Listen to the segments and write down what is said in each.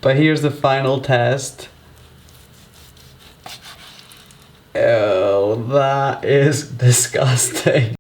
But here's the final test. Oh, that is disgusting.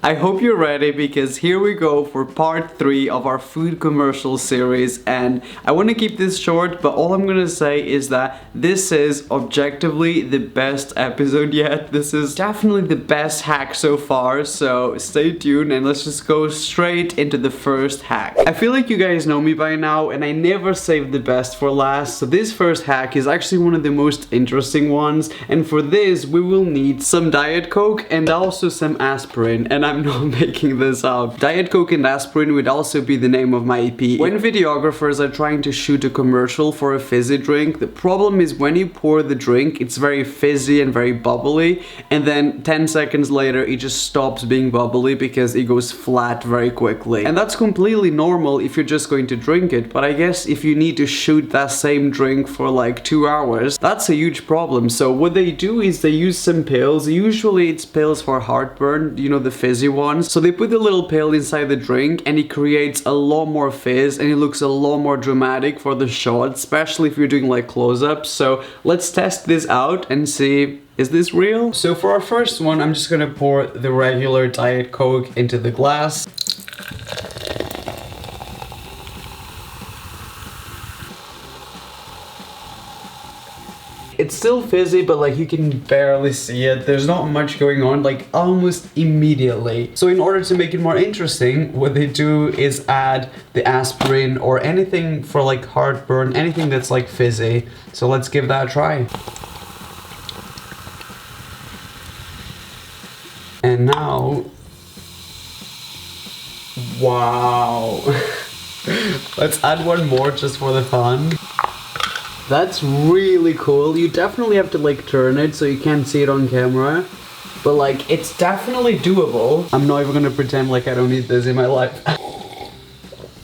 I hope you're ready because here we go for part 3 of our food commercial series, and I want to keep this short, but all I'm gonna say is that this is objectively the best episode yet. This is definitely the best hack so far, so stay tuned and let's just go straight into the first hack. I feel like you guys know me by now and I never save the best for last, so this first hack is actually one of the most interesting ones, and for this we will need some Diet Coke and also some aspirin, and I'm not making this up. Diet Coke and aspirin would also be the name of my EP. When videographers are trying to shoot a commercial for a fizzy drink, the problem is when you pour the drink, it's very fizzy and very bubbly, and then 10 seconds later it just stops being bubbly because it goes flat very quickly. And that's completely normal if you're just going to drink it, but I guess if you need to shoot that same drink for like 2 hours, that's a huge problem. So what they do is they use some pills. Usually it's pills for heartburn, you know, the fizzy ones. So they put the little pill inside the drink and it creates a lot more fizz and it looks a lot more dramatic for the shot, especially if you're doing like close-ups. So let's test this out and see, is this real? So for our first one, I'm just gonna pour the regular Diet Coke into the glass. It's still fizzy, but like you can barely see it. There's not much going on, like almost immediately. So in order to make it more interesting, what they do is add the aspirin or anything for like heartburn, anything that's like fizzy. So let's give that a try. And now, wow. Let's add one more just for the fun. That's really cool. You definitely have to like turn it so you can't see it on camera, but like it's definitely doable. I'm not even gonna pretend like I don't need this in my life.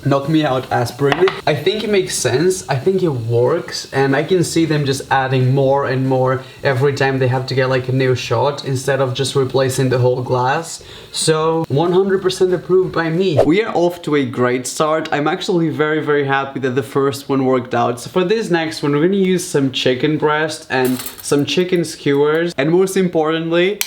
Knock me out, aspirin. I think it makes sense. I think it works, and I can see them just adding more and more every time they have to get like a new shot instead of just replacing the whole glass. So 100% approved by me. We are off to a great start. I'm actually very happy that the first one worked out. So for this next one, we're gonna use some chicken breast and some chicken skewers, and most importantly,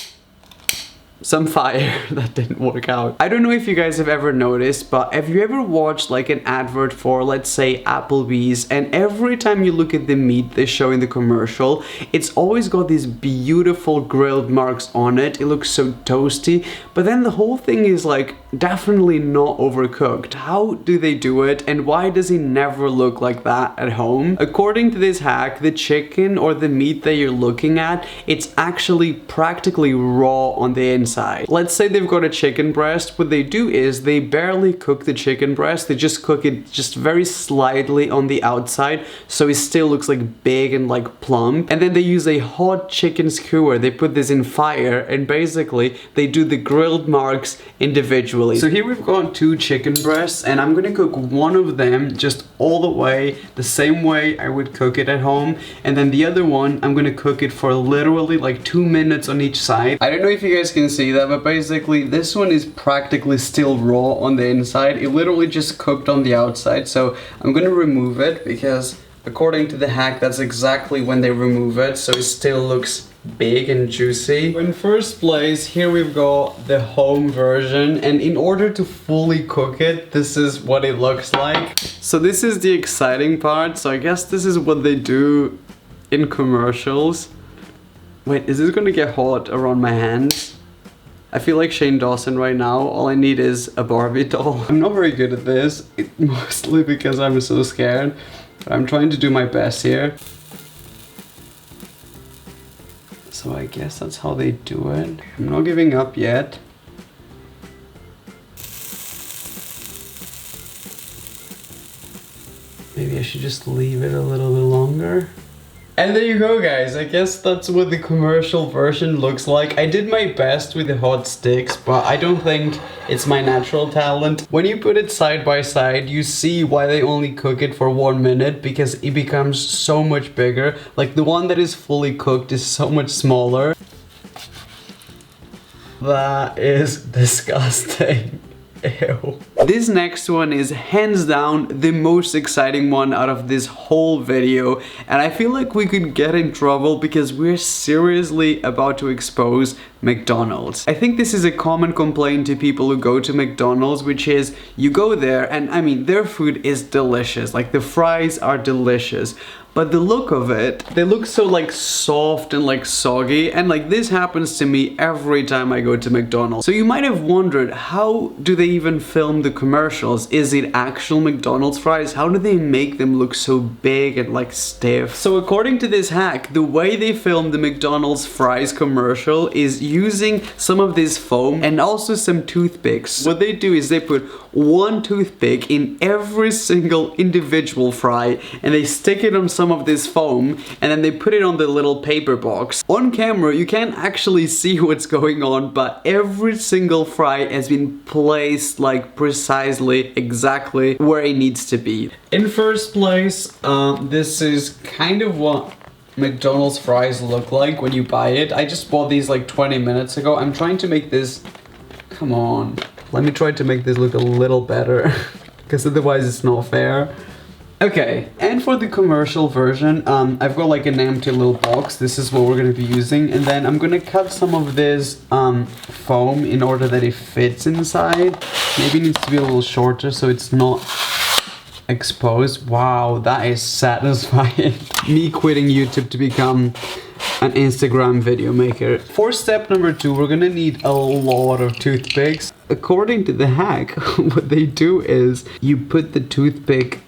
some fire. That didn't work out. I don't know if you guys have ever noticed, but have you ever watched like an advert for, let's say, Applebee's, and every time you look at the meat they show in the commercial, it's always got these beautiful grilled marks on it. It looks so toasty, but then the whole thing is like definitely not overcooked. How do they do it, and why does it never look like that at home? According to this hack, the chicken or the meat that you're looking at, it's actually practically raw on the inside. Let's say they've got a chicken breast. What they do is they barely cook the chicken breast. They just cook it just very slightly on the outside, so it still looks like big and like plump. And then they use a hot chicken skewer. They put this in fire, and basically they do the grilled marks individually. So here we've got 2 chicken breasts, and I'm gonna cook one of them just all the way, the same way I would cook it at home, and then the other one I'm gonna cook it for literally like 2 minutes on each side. I don't know if you guys can see that, but basically this one is practically still raw on the inside. It literally just cooked on the outside, so I'm gonna remove it because according to the hack, that's exactly when they remove it, so it still looks big and juicy. In first place, here we've got the home version, and in order to fully cook it, this is what it looks like. So this is the exciting part. So I guess this is what they do in commercials. Wait, is this gonna get hot around my hands? I feel like Shane Dawson right now. All I need is a Barbie doll. I'm not very good at this, mostly because I'm so scared. But I'm trying to do my best here. So I guess that's how they do it. I'm not giving up yet. Maybe I should just leave it a little bit longer. And there you go, guys. I guess that's what the commercial version looks like. I did my best with the hot sticks, but I don't think it's my natural talent. When you put it side by side, you see why they only cook it for 1 minute, because it becomes so much bigger. Like the one that is fully cooked is so much smaller. That is disgusting. Ew. This next one is hands down the most exciting one out of this whole video, and I feel like we could get in trouble because we're seriously about to expose McDonald's. I think this is a common complaint to people who go to McDonald's, which is you go there and I mean their food is delicious, like the fries are delicious, but the look of it, they look so like soft and like soggy, and like this happens to me every time I go to McDonald's. So you might have wondered, how do they even film the commercials? Is it actual McDonald's fries? How do they make them look so big and like stiff? So according to this hack, the way they film the McDonald's fries commercial is using some of this foam and also some toothpicks. What they do is they put one toothpick in every single individual fry and they stick it on some of this foam and then they put it on the little paper box. On camera you can't actually see what's going on, but every single fry has been placed like precisely exactly where it needs to be. In first place, this is kind of what McDonald's fries look like when you buy it. I just bought these like 20 minutes ago. I'm trying to make this, come on, let me try to make this look a little better because otherwise it's not fair. Okay, and for the commercial version, I've got like an empty little box. This is what we're going to be using, and then I'm going to cut some of this foam in order that it fits inside. Maybe it needs to be a little shorter so it's not exposed. Wow, that is satisfying. Me quitting YouTube to become an Instagram video maker. For step number 2, we're gonna need a lot of toothpicks. According to the hack, what they do is you put the toothpick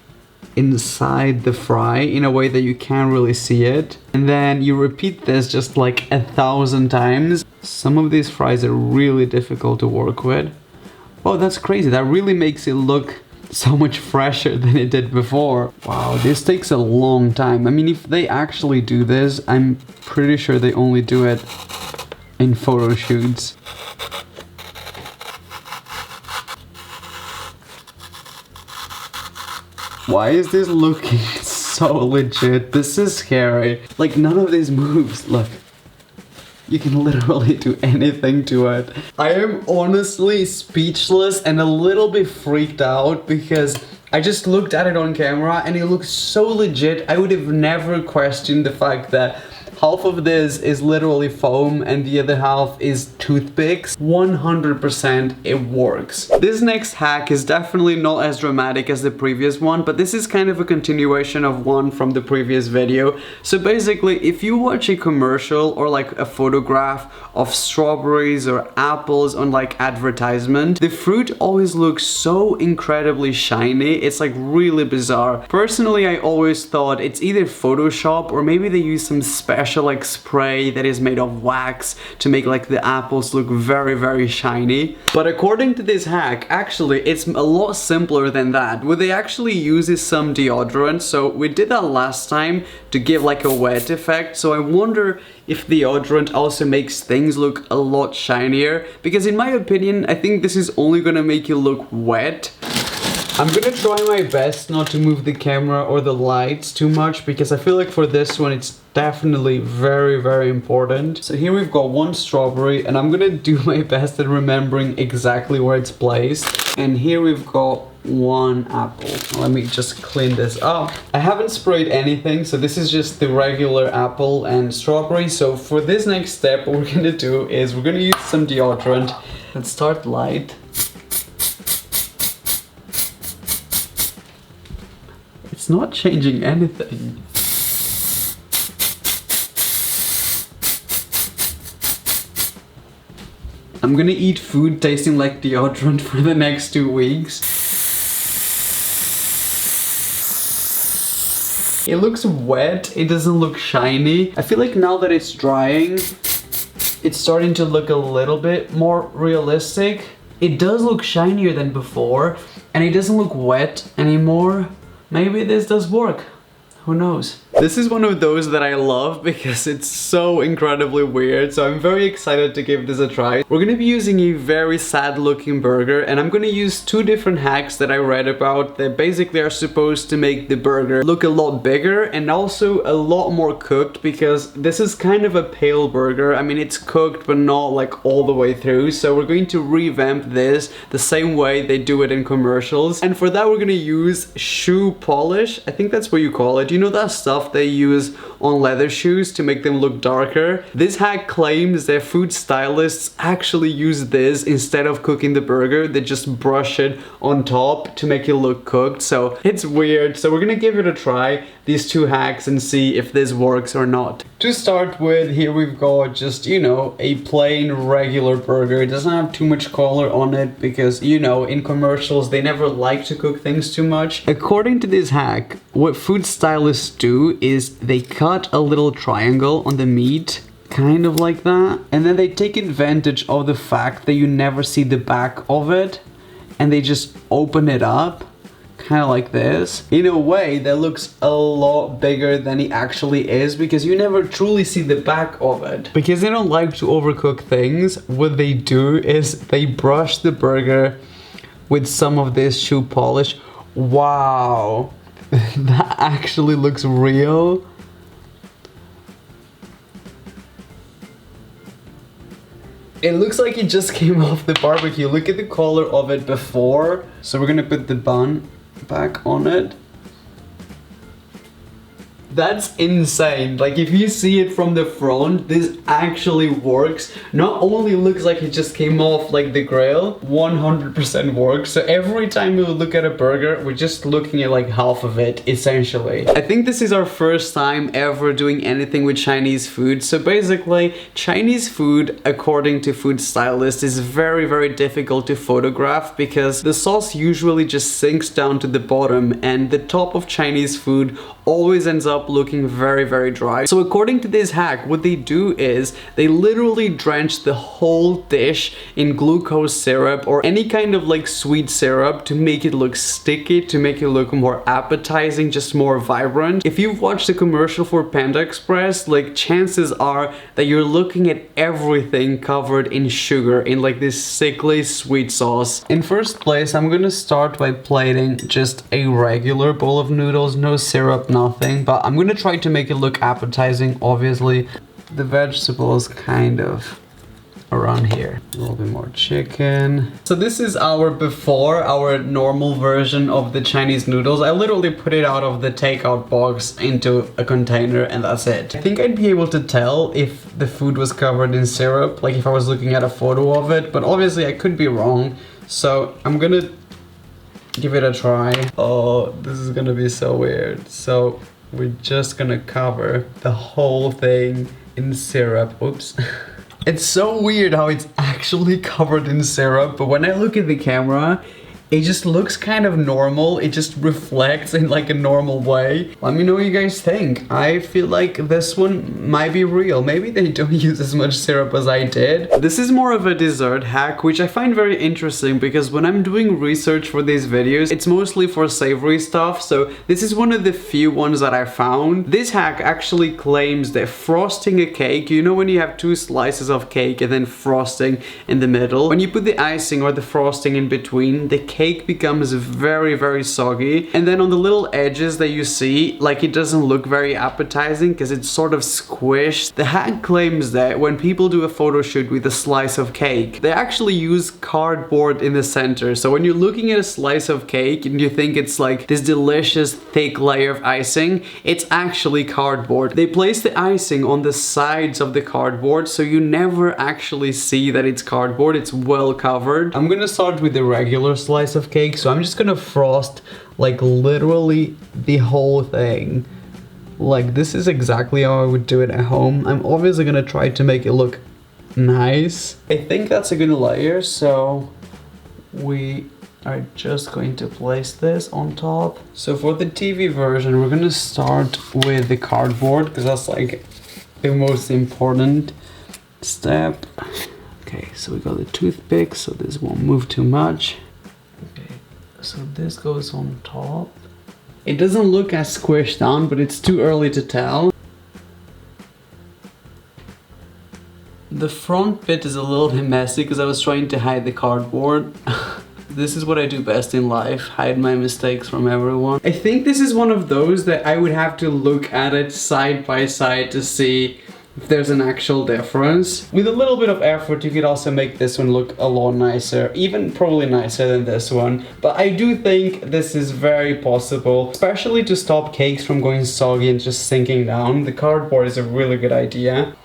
inside the fry in a way that you can't really see it, and then you repeat this just like 1,000 times. Some of these fries are really difficult to work with. Oh, that's crazy. That really makes it look so much fresher than it did before. Wow, this takes a long time. I mean, if they actually do this, I'm pretty sure they only do it in photo shoots. Why is this looking so legit? This is scary. Like, none of these moves, look. You can literally do anything to it. I am honestly speechless and a little bit freaked out because I just looked at it on camera and it looks so legit. I would have never questioned the fact that half of this is literally foam and the other half is toothpicks. 100% it works. This next hack is definitely not as dramatic as the previous one, but this is kind of a continuation of one from the previous video. So basically, if you watch a commercial or like a photograph of strawberries or apples on like advertisement, the fruit always looks so incredibly shiny. It's like really bizarre. Personally, I always thought it's either Photoshop or maybe they use some special like spray that is made of wax to make like the apples look very shiny. But according to this hack, actually it's a lot simpler than that. What they actually use is some deodorant. So we did that last time to give like a wet effect. So I wonder if deodorant also makes things look a lot shinier, because in my opinion I think this is only gonna make you look wet. I'm gonna try my best not to move the camera or the lights too much because I feel like for this one it's definitely very important. So here we've got one strawberry and I'm gonna do my best at remembering exactly where it's placed. And here we've got one apple. Let me just clean this up. I haven't sprayed anything, so this is just the regular apple and strawberry. So for this next step, what we're gonna do is we're gonna use some deodorant. Let's start light. It's not changing anything. I'm gonna eat food tasting like deodorant for the next 2 weeks. It looks wet, it doesn't look shiny. I feel like now that it's drying, it's starting to look a little bit more realistic. It does look shinier than before, and it doesn't look wet anymore. Maybe this does work. Who knows? This is one of those that I love because it's so incredibly weird, so I'm very excited to give this a try. We're gonna be using a very sad looking burger, and I'm gonna use two different hacks that I read about that basically are supposed to make the burger look a lot bigger and also a lot more cooked, because this is kind of a pale burger. I mean, it's cooked but not like all the way through, so we're going to revamp this the same way they do it in commercials. And for that we're gonna use shoe polish. I think that's what you call it. You know that stuff they use on leather shoes to make them look darker? This hack claims that food stylists actually use this instead of cooking the burger. They just brush it on top to make it look cooked. So it's weird. So we're gonna give it a try, these two hacks, and see if this works or not. To start with, here we've got just, you know, a plain regular burger. It doesn't have too much color on it because, you know, in commercials they never like to cook things too much. According to this hack, what food stylists do is they cut a little triangle on the meat, kind of like that, and then they take advantage of the fact that you never see the back of it, and they just open it up kind of like this in a way that looks a lot bigger than it actually is, because you never truly see the back of it. Because they don't like to overcook things, what they do is they brush the burger with some of this shoe polish. Wow, that actually looks real. It looks like it just came off the barbecue. Look at the color of it before. So we're gonna put the bun back on it. That's insane. Like, if you see it from the front, this actually works. Not only looks like it just came off like the grill, 100% works. So every time we look at a burger, we're just looking at like half of it, essentially. I think this is our first time ever doing anything with Chinese food. So basically, Chinese food, according to food stylists, is very, very difficult to photograph because the sauce usually just sinks down to the bottom, and the top of Chinese food always ends up looking very, very dry. So according to this hack, what they do is they literally drench the whole dish in glucose syrup or any kind of like sweet syrup to make it look sticky, to make it look more appetizing, just more vibrant. If you've watched the commercial for Panda Express, like, chances are that you're looking at everything covered in sugar, in like this sickly sweet sauce. In first place, I'm gonna start by plating just a regular bowl of noodles, no syrup, nothing, but I'm gonna try to make it look appetizing. Obviously the vegetables kind of around here, a little bit more chicken. So this is our before, our normal version of the Chinese noodles. I literally put it out of the takeout box into a container, and that's it. I think I'd be able to tell if the food was covered in syrup, like if I was looking at a photo of it, but obviously I could be wrong. So I'm gonna give it a try. Oh, this is gonna be so weird. So we're just gonna cover the whole thing in syrup. Oops. It's so weird how it's actually covered in syrup, but when I look at the camera, it just looks kind of normal. It just reflects in like a normal way. Let me know what you guys think. I feel like this one might be real. Maybe they don't use as much syrup as I did. This is more of a dessert hack, which I find very interesting because when I'm doing research for these videos, it's mostly for savory stuff. So this is one of the few ones that I found. This hack actually claims that frosting a cake, you know when you have two slices of cake and then frosting in the middle, when you put the icing or the frosting in between, the cake becomes very, very soggy, and then on the little edges that you see, like, it doesn't look very appetizing because it's sort of squished. The hack claims that when people do a photo shoot with a slice of cake, they actually use cardboard in the center. So when you're looking at a slice of cake and you think it's like this delicious thick layer of icing, it's actually cardboard. They place the icing on the sides of the cardboard, so you never actually see that it's cardboard. It's well covered. I'm gonna start with the regular slice of cake, so I'm just gonna frost like literally the whole thing. Like, this is exactly how I would do it at home. I'm obviously gonna try to make it look nice. I think that's a good layer, so we are just going to place this on top. So for the TV version, we're gonna start with the cardboard because that's like the most important step. Okay, so we got the toothpick, so this won't move too much. Okay, so this goes on top. It doesn't look as squished down, but it's too early to tell. The front bit is a little bit messy because I was trying to hide the cardboard. This is what I do best in life, hide my mistakes from everyone. I think this is one of those that I would have to look at it side by side to see if there's an actual difference. With a little bit of effort, you could also make this one look a lot nicer, even probably nicer than this one. But I do think this is very possible, especially to stop cakes from going soggy and just sinking down. The cardboard is a really good idea.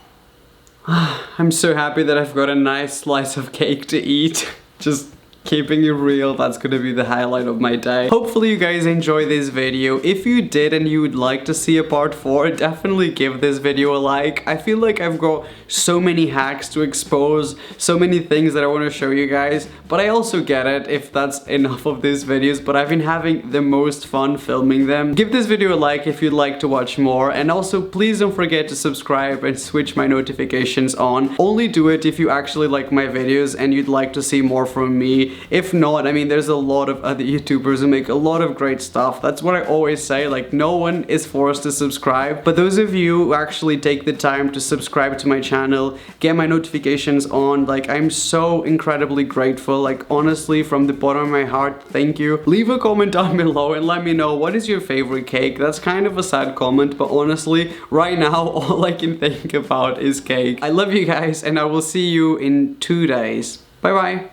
I'm so happy that I've got a nice slice of cake to eat. Just keeping it real, that's gonna be the highlight of my day. Hopefully you guys enjoyed this video. If you did and you would like to see a part 4, definitely give this video a like. I feel like I've got so many hacks to expose, so many things that I want to show you guys, but I also get it if that's enough of these videos, but I've been having the most fun filming them. Give this video a like if you'd like to watch more, and also please don't forget to subscribe and switch my notifications on. Only do it if you actually like my videos and you'd like to see more from me. If not, I mean, there's a lot of other YouTubers who make a lot of great stuff. That's what I always say, like, no one is forced to subscribe. But those of you who actually take the time to subscribe to my channel, get my notifications on, like, I'm so incredibly grateful. Like, honestly, from the bottom of my heart, thank you. Leave a comment down below and let me know what is your favorite cake. That's kind of a sad comment, but honestly, right now, all I can think about is cake. I love you guys, and I will see you in 2 days. Bye bye.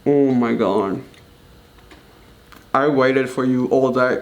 Oh my god. I waited for you all day.